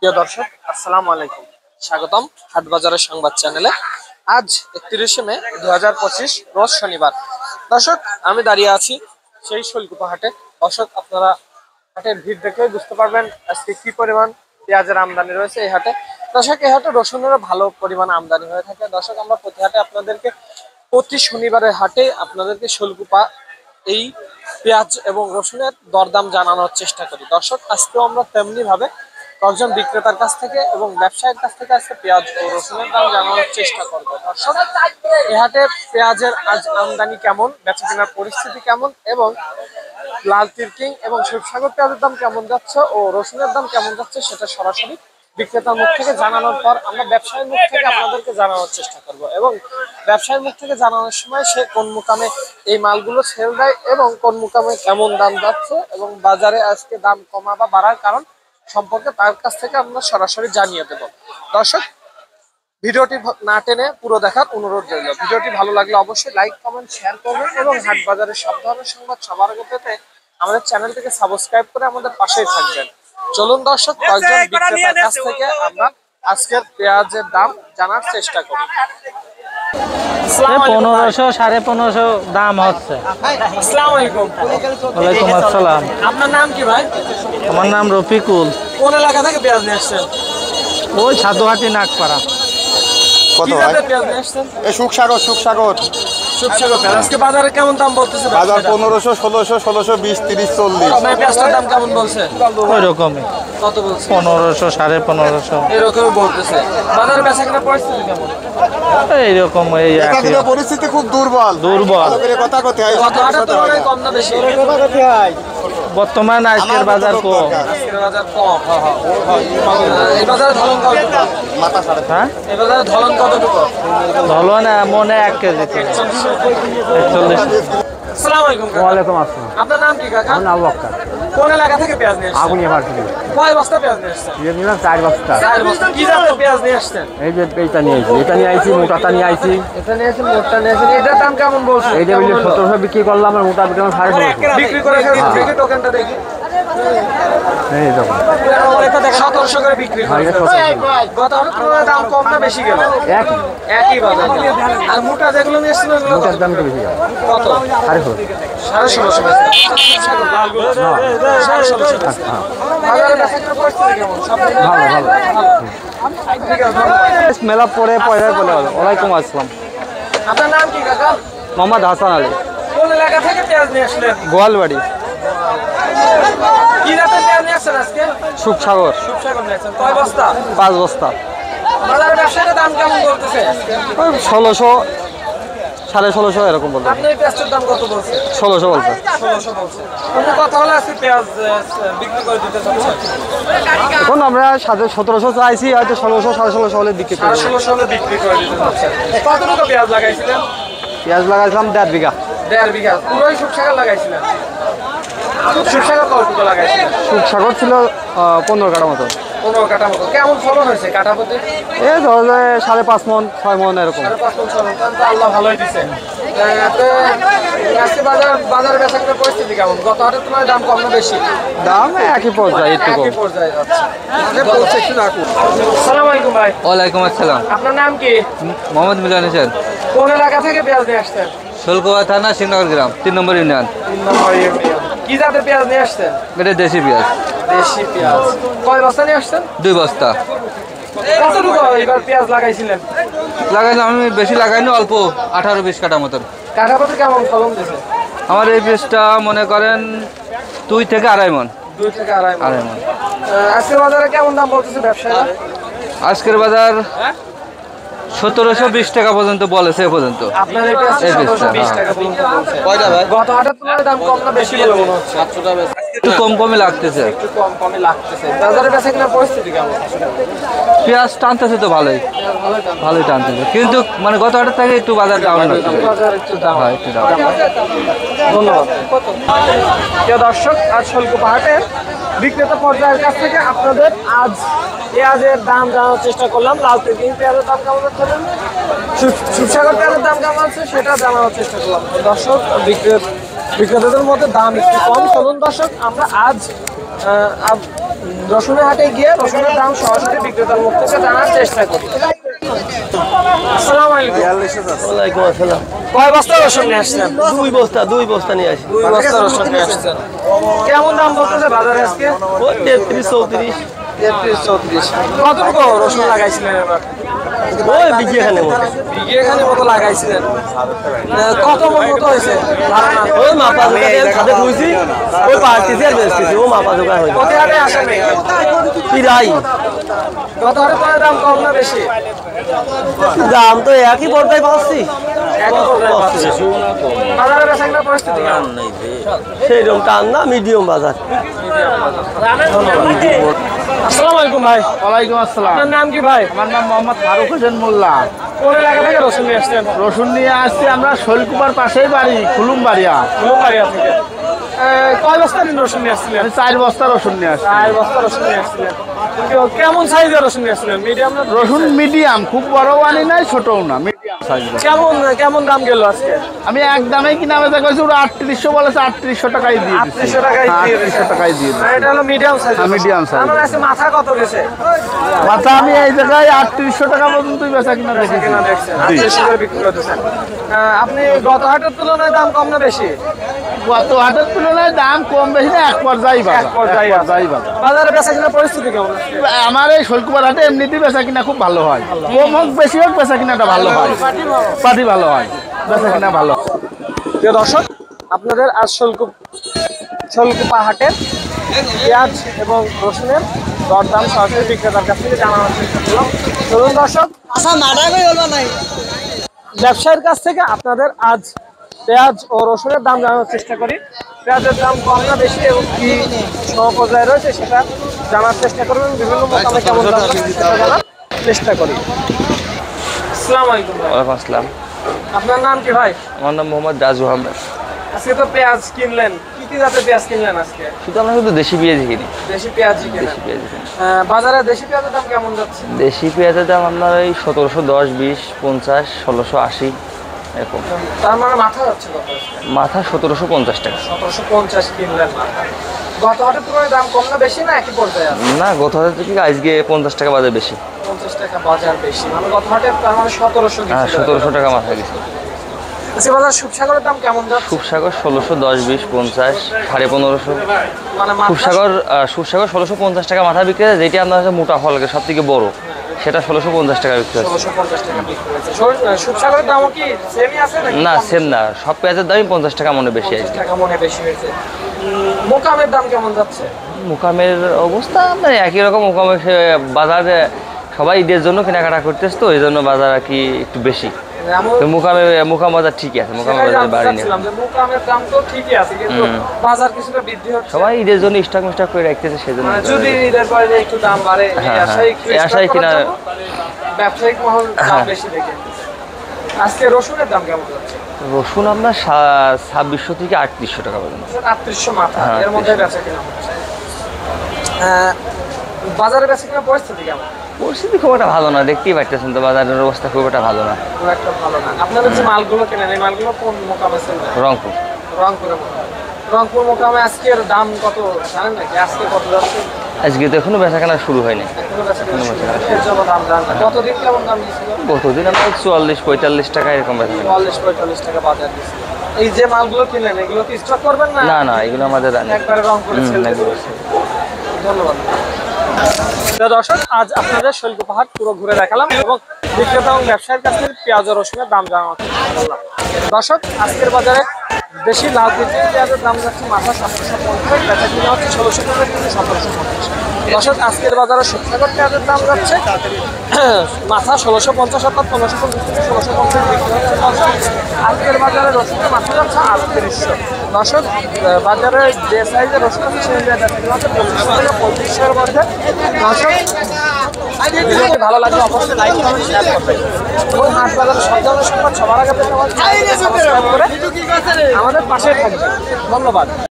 প্রিয় দর্শক, আসসালামু আলাইকুম। স্বাগতম হাটবাজারের সংবাদ চ্যানেলে। আজ 31শে মে 2025 রোজ শনিবার। দর্শক, আমি দাঁড়িয়ে আছি সেই শৈলকুপা হাটে। দর্শক, আপনারা হাটের ভিড় দেখে বুঝতে পারবেন আজকে কি পরিমাণ পেঁয়াজের আমদানি রয়েছে এই হাটে। দর্শক, এই হাটে রসুনেরও ভালো পরিমাণ আমদানি হয়ে থাকে। দর্শক, আমরা প্রতি হাটে আপনাদেরকে প্রতি শনিবারের হাটে আপনাদেরকে শৈলকুপা এই পেঁয়াজ এবং রসুনের দরদাম জানানোর চেষ্টা করি। দর্শক, আজকেও আমরা তেমনি ভাবে কয়েকজন বিক্রেতার কাছ থেকে এবং ব্যবসায়ীর কাছ থেকে আজকে পেঁয়াজ ও রসুনের দাম জানানোর চেষ্টা করবো। দর্শক, এ হাটে পেঁয়াজের আজ আমদানি কেমন, বেচা কেনার পরিস্থিতি কেমন এবং লাল তিরকিং এবং শিবসাগর পেঁয়াজের দাম কেমন যাচ্ছে ও রসুনের দাম কেমন যাচ্ছে সেটা সরাসরি বিক্রেতার মুখ থেকে জানানোর পর আমরা ব্যবসায়ীর মুখ থেকে আপনাদেরকে জানানোর চেষ্টা করব এবং ব্যবসায়ীর মুখ থেকে জানানোর সময় সে কোন মুকামে এই মালগুলো সেল দেয় এবং কোন মুকামে কেমন দাম যাচ্ছে এবং বাজারে আজকে দাম কমা বা বাড়ার কারণ সম্পর্কে তার কাছ থেকে আমরা সরাসরি জানিয়ে দেব। দর্শক, ভিডিওটি না টেনে পুরো দেখার অনুরোধ রইল। ভিডিওটি ভালো লাগলে অবশ্যই লাইক, কমেন্ট, শেয়ার করবেন এবং হাট বাজারের সব ধরনের সংবাদ সবার আগে পেতে আমাদের চ্যানেলটিকে সাবস্ক্রাইব করে আমাদের পাশেই থাকবেন। চলুন দর্শক, কয়েকজন বিক্রেতার কাছ থেকে আমরা আজকের পেঁয়াজের দাম জানার চেষ্টা করি। 1500 1550 দাম হচ্ছে। আসসালামু আলাইকুম। ওয়ালাইকুম আসসালাম। আপনার নাম কি ভাই? আমার নাম রফিকুল। কোন এলাকা থেকে পেঁয়াজ নিয়ে আসছেন? ওই সাধুহাটি নাগপাড়া। কত কি ভাই? জাতের পেঁয়াজ নিয়ে আসছেন? এই সুখসাগর সুখসাগর পেঁয়াজ। আজকে বাজারে কেমন দাম বলতেছে? বাজার 1500, 1600, 1600, 20, 30, 40। আপনার পেঁয়াজটার দাম কেমন বলছে? ওই রকমই কত বলছে? 1500 1550 এরকমই বলতেছে। বাজারে বেচা কেনার পরিস্থিতি কেমন? এইরকম এই একই। এখানকার পরিস্থিতি খুব দুর্বল। দুর্বল। ভালো করে কথা কতে হয়। গত হাটের তুলনায় কম না বেশি? বর্তমান আজকের বাজার কম। আজকের বাজার কম। এই বাজারে ধলন কতটুকু? মাথা সাড়ে হ্যাঁ, এই বাজারে ধলন কতটুকু? ধলো না মনে 1 কেজি 41। আসসালামু আলাইকুম কাকা। ওয়ালাইকুম আসসালাম। আপনার নাম কি কাকা? নাম বক্কা। কোন এলাকা থেকে পেঁয়াজ নিয়ে আসছেন? আগুনিয়া ভার্সিটি। কয় বস্তা পেঁয়াজ নিয়ে আসছেন? ইয়ে নিলাম 4 বস্তা। 4 বস্তা। কি জাতের পেঁয়াজ নিয়ে আসছেন? এই যে এইটা নিয়ে আইছি, এটা নিয়ে আইছি, মোটাটা নিয়ে আইছি। এটা নিয়ে আসেন, মোটটা নিয়ে আসেন। এটার দাম কেমন বলছে? এইটা বলি 1700 বিক্রি করলাম, আর মোটা বিক্রি 1650। বিক্রি করে দেখি টোকেনটা দেখি। এই দেখো। 1700 করে বিক্রি হ্যাঁ, করে। এটা 1700। গত হাটের তুলনায় দাম কম না বেশি গেল? একই। একই বাজার। আর মোটা যেগুলো নিয়ে আসছেন ওগুলো মোটার দাম একটু বেশি গেল। কত? 1650। 1650 বাজারে বেচা কেনার পরিস্থিতি কেমন? সব মিলিয়ে ভালো ভালো। ঠিক আছে, ধন্যবাদ। মেলা পরে পয়সা বলে হলো। ওয়ালাইকুম আসসালাম। আপনার নাম কি কাকা? মোহাম্মদ হাসান আলী, কোন এলাকা থেকে পেঁয়াজ নিয়ে আসলেন? গোয়ালবাড়ি, কি জাতের পেঁয়াজ নিয়ে আসছেন আজকে? সুখসাগর। সুখসাগর নিয়ে আসছেন। কয় বস্তা? 5 বস্তা। বাজারে ব্যবসায়ীরা দাম কেমন বলতেছে? ওই 1600 1650 এরকম বলতে। আপনি এই পেঁয়াজটার দাম কত বলছে? 1600 বলছে। 1600 বলছে। কোনো কথা হলে আজকে পেঁয়াজ বিক্রি করে দিতে চাচ্ছেন? এখন আমরা 1700 চাইছি, হয়তো 1600 1650 হলে বিক্রি করি। 1600 হলে বিক্রি করে দিতে চাচ্ছেন। কতটুকু পেঁয়াজ লাগাইছিলেন? পেঁয়াজ লাগাইছিলাম 1.5 বিঘা। 1.5 বিঘা। পুরোই সুখসাগর লাগাইছিলেন? সুখসাগর কতটুকু লাগাইছিলেন? সুখসাগর ছিল 15 কাঠা মতো। 15 কাঠা মতো। কেমন ফলন হয়েছে কাঠা প্রতি? এই ধরো যে 5.5 মন 6 মন এরকম। 5.5 মণ ফলন। তাহলে তো আল্লাহ ভালোই দিছে। তো আজকে বাজারে বেচা কেনার পরিস্থিতি কেমন? গত হাটের তুলনায় দাম কম না বেশি? দাম একই পর্যায়ে, একটু কম। একই পর্যায়ে যাচ্ছে। আসসালামু আলাইকুম ভাই। ওয়ালাইকুম আসসালাম। আপনার নাম কি? মোহাম্মদ মিলন হোসেন, কোন এলাকা থেকে পেঁয়াজ নিয়ে আসছেন? শুল্কবা থানা, শিবনগর গ্রাম, 3 নম্বর ইউনিয়ন। 3 নম্বর ইউনিয়ন। কি জাতের পেঁয়াজ নিয়ে আসছেন? এটা দেশি পেঁয়াজ। দেশি পেঁয়াজ। কয় বস্তা নিয়ে আসছেন? 2 বস্তা কতটুকু এবার পেঁয়াজ লাগাইছিলেন? লাগাইলাম। আমি বেশি লাগাইনি, অল্প 18-20 কাঠা মতন। কাঠা প্রতি কেমন ফলন দিছে? আমার এই পেঁয়াজটা মনে করেন 2 থেকে 2.5 মন। 2 থেকে 2.5 2.5 মন। আজকের বাজারে কেমন দাম বলতেছে ব্যবসায়ীরা? আজকের বাজার 1720 টাকা পর্যন্ত বলেছে এ পর্যন্ত। আপনার এই পেঁয়াজ এই পেঁয়াজটা, 1720 টাকা পর্যন্ত বলছে। গত হাটের তুলনায় দাম কম না বেশি বলে মনে হচ্ছে? একটু কম কমই লাগতেছে। একটু কম কমই লাগতেছে। বাজারে বেচা কেনার পরিস্থিতি কেমন? পেঁয়াজ টানতেছে তো ভালোই, ভালোই টানতেছে, কিন্তু মানে গত হাটের থেকে একটু বাজার ডাউন হচ্ছে। বাজার একটু দাম। হ্যাঁ, একটু ডাউন। ধন্যবাদ। প্রিয় দর্শক, আজ শৈলকুপা হাটের বিক্রেতা পর্যায়ের কাছ থেকে আপনাদের আজ পেঁয়াজের দাম জানার চেষ্টা করলাম। লাল তিরকিং পেঁয়াজের দাম কেমন হচ্ছে, সুখসাগর পেঁয়াজের দাম কেমন আছে সেটা জানানোর চেষ্টা করলাম। দর্শক, বিক্রেতাদের মধ্যে দাম একটু কম। চলুন দর্শক, আমরা আজ রসুনের হাটে গিয়ে রসুনের দাম সরাসরি বিক্রেতার মুখ থেকে জানার চেষ্টা করি। আসসালামু আলাইকুম। ওয়ালাইকুম আসসালাম। কয় বস্তা রসুন নিয়ে আসছেন? দুই বস্তা নিয়ে আসি। 2 বস্তা রসুন নিয়ে আসছেন। কেমন দাম বলতেছে বাজারে আজকে? ওই 33-34। 33-34। কতটুকু রসুন লাগাইছিলেন এবার? ওই বিঘেখানে মতো। বিঘেখানে মতো লাগাইছিলেন। কত মন মতো হয়েছে ধারণা? ওই মাপা জোকা খাতে খুঁজছি, ওই পাড়তেছি আর বেচতেছি, ও মাপা জোকা হয়েছে। কত হাটে আসেন? প্রায় গত হাটে তোমার দাম কম না বেশি? দাম তো একই পর্দায় পাচ্ছি। বাজারে বেচাকেনার পরিস্থিতি কেমন? সেইরকম টান না, মিডিয়াম বাজার। আসসালামু আলাইকুম ভাই। ওয়ালাইকুম আসসালাম। আপনার নাম কি ভাই? আমার নাম মোহাম্মদ ফারুক হোসেন মোল্লা। কোন এলাকা থেকে রসুন নিয়ে আসছেন? রসুন নিয়ে আসছি আমরা শৈলকুপার পাশেই বাড়ি, খুলুমবাড়িয়া। ফুলবাড়িয়া থেকে। কয় বস্তা রসুন নিয়ে আসছিলেন? আমি 4 বস্তা রসুন নিয়ে আসছি। 4 বস্তা রসুন নিয়ে আসছিলেন। কেমন সাইজের রসুন নিয়ে আসছিলেন? মিডিয়াম না? রসুন মিডিয়াম, খুব বড়ও আনি নাই ছোটও না, মিডিয়াম সাইজ। কেমন দাম গেল আজকে? আমি এক দামে কিনা বেচা করেছি, ওরা 3800 বলেছে, 3800 টাকায় দিয়ে দিচ্ছি। 3800 টাকায় দিয়ে দিচ্ছি। 3800 টাকায় দিয়ে দিচ্ছি। এটা হলো মিডিয়াম সাইজ। হ্যাঁ, medium size। আমার কাছে মাথা কত গেছে? মাথা আমি এই জায়গায় 3800 টাকা পর্যন্তই বেচা কিনা দেখেছি। কিনা দেখছেন 3800 করে বিক্রি করতেছেন। আপনি গত হাটের তুলনায় দাম কম না বেশি? গত হাটের তুলনায় দাম কম বেশি না, এক পর্যায়ে বাজার। এক পর্যায়ে আছে। বাজার। বাজারে বেচা কিনা পরিস্থিতি কেমন? আমার এই শৈলকুপার হাটে এমনিতেই বেচা কিনা খুব ভালো হয়, কম হোক বেশি হোক বেচা কিনাটা ভালো হয়, পাটি ভালো হয়, বেচা কিনা ভালো। প্রিয় দর্শক, আপনাদের আজ শোলকুপা হাটের পেঁয়াজ এবং রসুনের দরদাম সরাসরি বিক্রেতার কাছ থেকে জানানোর চেষ্টা করলাম। চলুন দর্শক, ব্যবসায়ীর কাছ থেকে আপনাদের আজ পেঁয়াজ ও রসুনের দাম জানানোর চেষ্টা করি। পেঁয়াজের দাম কম না বেশি এবং কি সমপর্যায়ে রয়েছে সেটা জানার চেষ্টা করবেন। বিভিন্ন মোকামে কেমন দাম রয়েছে সেটা জানার চেষ্টা করি। আসসালামু আলাইকুম ভাই। ওয়ালাইকুম আসসালাম। আপনার নাম কি ভাই? আমার নাম মোহাম্মদ রাজু আহমেদ। আজকে তো পেঁয়াজ কিনলেন, কি জাতের পেঁয়াজ কিনলেন আজকে? শুধু আমরা শুধু দেশি পেঁয়াজ কিনি। দেশি পেঁয়াজই কিনেন। দেশি পেঁয়াজ কিনি। বাজারে দেশি পেঁয়াজের দাম কেমন যাচ্ছে? দেশি পেঁয়াজের দাম আপনার ওই 1710, 20, 50, 1680 এরকম। তার মানে মাথা যাচ্ছে কত? মাথা 1750 টাকা। 1750 কিনলেন মাথা। গত হাটের তুলনায় দাম কম না বেশি না একই পর্যায়ে আছে? না, গত হাজার থেকে আজকে 50 টাকা বাজার বেশি। 50 টাকা বাজার বেশি, মানে গত হাটে তার মানে 1700 হ্যাঁ, 1700 টাকা মাথা গেছে। আজকে বাজার সুপসাগরের দাম কেমন যাচ্ছে? সুপসাগর 1610, 20, 50, 1550। মানে মাথা সুপসাগর 1650 টাকা মাথা বিক্রি হয়, যেটি আপনার হচ্ছে মোটা ফল সব থেকে বড়, সেটা 1650 টাকা বিক্রি হচ্ছে। 1650 টাকা বিক্রি হয়েছে। সুপসাগরের দামও কি সেমই আছে নাকি? না, সেম না, সব পেঁয়াজের দামই 50 টাকা মনে বেশি 50 আছে। টাকা মনে বেশি হয়েছে। মোকামের দাম কেমন যাচ্ছে? মুকামের অবস্থা আপনার একই রকম। মুকামে বাজারে সবাই ঈদের জন্য কেনাকাটা করতেছে, তো এই জন্য বাজার আর কি একটু বেশি। তো মুকাম বাজার ঠিকই আছে, মুকাম বাজার বাড়ি নেই। মোকামের দাম তো ঠিকই আছে, কিন্তু বাজার কিছুটা বৃদ্ধি হচ্ছে। সবাই ঈদের জন্য স্টক মিস্টক করে রাখতেছে, সেজন্য। মানে যদি ঈদের পরে যে একটু দাম বাড়ে, এই হ্যাঁ, আশায় একটু এই আশায় stock কিনা- করার জন্য ব্যবসায়িক মহল দাম বেশি দেখে। আজকে রসুনের দাম কেমন যাচ্ছে? রসুন আপনার 2600 থেকে 3800 টাকা পর্যন্ত। 3800 মাথা, হ্যাঁ, এর মধ্যে বেচা কিনা হচ্ছে। বাজারে বেচা কিনা পরিস্থিতি কেমন? পরিস্থিতি খুব একটা ভালো না, দেখতেই পাচ্ছেন তো বাজারের অবস্থা খুব একটা ভালো না। খুব একটা ভালো না। আপনাদের যে মালগুলো কেনেন, এই মালগুলো কোন মোকামে সেল হয়? রংপুর। রংপুরে মোকামে। রংপুর মোকামে আজকের দাম কত জানেন নাকি? আজকে কত যাচ্ছে? আজকে তো এখনো বেচা কেনা শুরু হয়নি। এখনো বেচা কিনা শুরু হয়নি, এর জন্য দাম জানেন না। কতদিন কেমন দাম দিয়েছিল? গতদিন আমরা 44-45 টাকা এরকম বেচা কেনা। 44-45 টাকা বাজার দিয়েছিল। এই যে মালগুলো কিনলেন, এগুলো কি স্টক করবেন না? না না, এগুলো আমাদের একবারে রংপুরে সেল দিবেন। ধন্যবাদ। দর্শক, আজ আপনাদের শৈলকুপা হাট পুরো ঘুরে দেখালাম এবং বিক্রেতা এবং ব্যবসায়ীর কাছ থেকে পেঁয়াজ ও রসুনের দাম জানানোর চেষ্টা করলাম। দর্শক, আজকের বাজারে দেশি লাল কেজি পেঁয়াজের দাম যাচ্ছে মাথা 750, বেচা কিনা হচ্ছে 1650 থেকে 1750। দর্শক, আজকের বাজারে সুপসাগর পেঁয়াজের দাম যাচ্ছে মাথা 1650, অর্থাৎ 1550 থেকে 1650 বিক্রি হচ্ছে। দর্শক, আজকের বাজারে রসুনের মাথা যাচ্ছে 3800। দর্শক, বাজারে যে সাইজের রসুন আছে সেই অনুযায়ী বেচা কিনা হচ্ছে 2500 থেকে 3500 এর মধ্যে। দর্শক, ভিডিওটি ভালো লাগলে অবশ্যই লাইক করবেন, শেয়ার করবেন এবং হাট বাজারে সব ধরনের সংবাদ সবার আগে পেতে আমাদের পাশে থাকবেন। ধন্যবাদ।